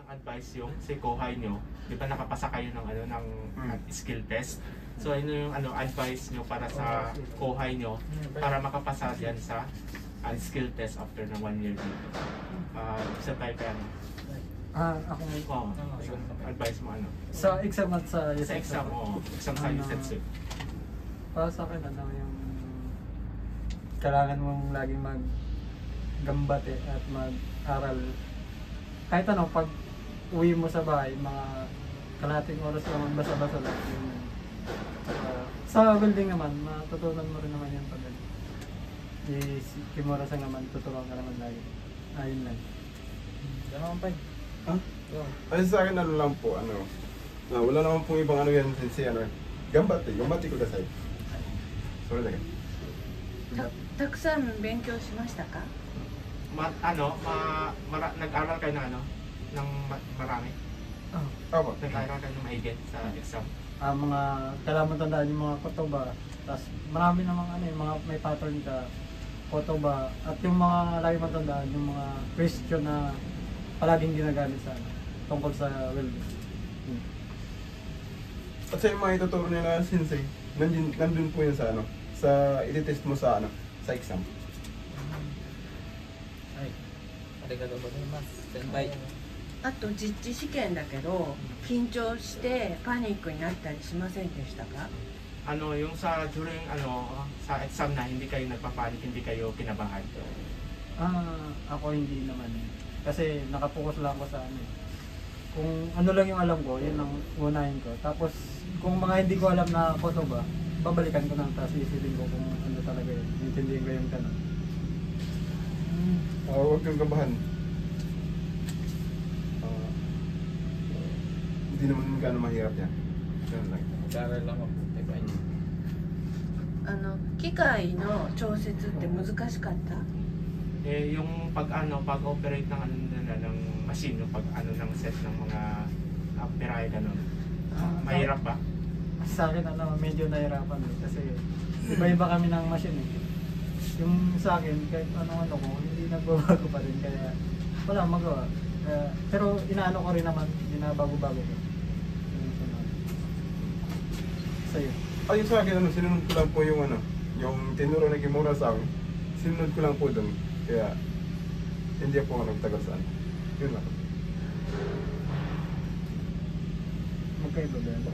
ng advice yung si Kohay nyo, di ba nakapasa kayo ng skill test? So ano yung advice nyo para sa Kohay nyo para makapasa diyan sa skill test after ng 1 year dito? Isa tayo kaya ako advice mo sa exam at sa exam sa USETSU. Para sa akin yung kailangan mong laging maggambate at mag-aral. Kahit pag uwi mo sa bahay, mga kalahating oras lang basa-basa lang. Sa welding naman, matutunan mo rin naman yan pag Kimura sa naman, tuturuan ka naman lagi. Ayun lang. Gano'n pa Ay sa akin lang po, wala naman pong ibang yan sensei, gambate ko dasay. Sorry lang. たくさん勉強しましたか? Nag-aral kayo ng marami? Opo. Nag-aral kayo ng maigit sa exam? Mga kailangan mo tandaan yung mga kotoba. Tapos marami namang mga may pattern ka, kotoba. At yung mga lagi mo tandaan, yung mga question na palaging ginagamit sa tungkol sa welding. At sa yung mga ituturo nila sensei, nandun po yun sa sa i-test mo sa sa exam. はい、ありがとうございます。先輩。あと実地試験だけど緊張してパニックになったりしませんでしたか? Yung sa during sa exam na hindi kayo nagpapanik, hindi kayo kinabahan? Ako hindi naman. Kasi nakapokus lang ako sa Kung ano lang yung alam ko, yun ang unahin ko. Tapos kung mga hindi ko alam na kotoba, babalikan ko lang, tapos isipin ko kung ano talaga yun. Intindihin ko yung tanong. Huwag kang kabahan. Hindi naman gano'ng mahirap yan. Ganun lang. Mag-aaral lang ako. Diba? 機械の調節って難しかった? Yung pag-operate ng machine, yung ng set ng mga pirahe ganun. Mahirap ba? Sa akin medyo nahirapan kasi iba-iba kami ng machine Yung sa akin, kahit ano ko, hindi nagbabago pa rin kaya wala magawa. Pero inaano ko rin naman, binabago-bago ko. Sa'yo? Ay, sa akin, sinunod ko lang po yung yung tinuro na Kimura sa akin. Sinunod ko lang po doon. Kaya, hindi po ako nagtagal saan. Yun lang. Magkaiba ba yan?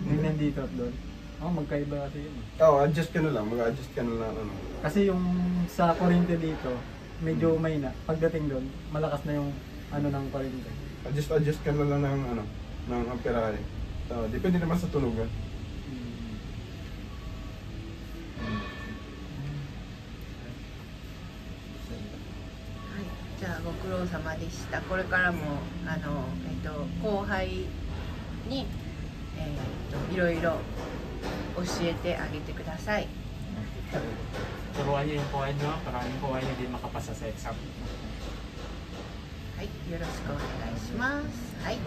Yung nandito at doon? Magkaiba kasi yun. Adjust ka na lang. Mag-adjust ka na lang. Kasi yung sa kuryente dito, medyo may na. Pagdating doon, malakas na yung ng kuryente. Adjust ka na lang ng amperahe. Depende naman sa tunugan. じゃあご苦労様でした。これからも後輩に、いろいろ教えてあげてください。Turuan niyo yung Kohay nyo para yung Kohay nyo din makapasa sa exam. はい、よろしくお願いします。はい。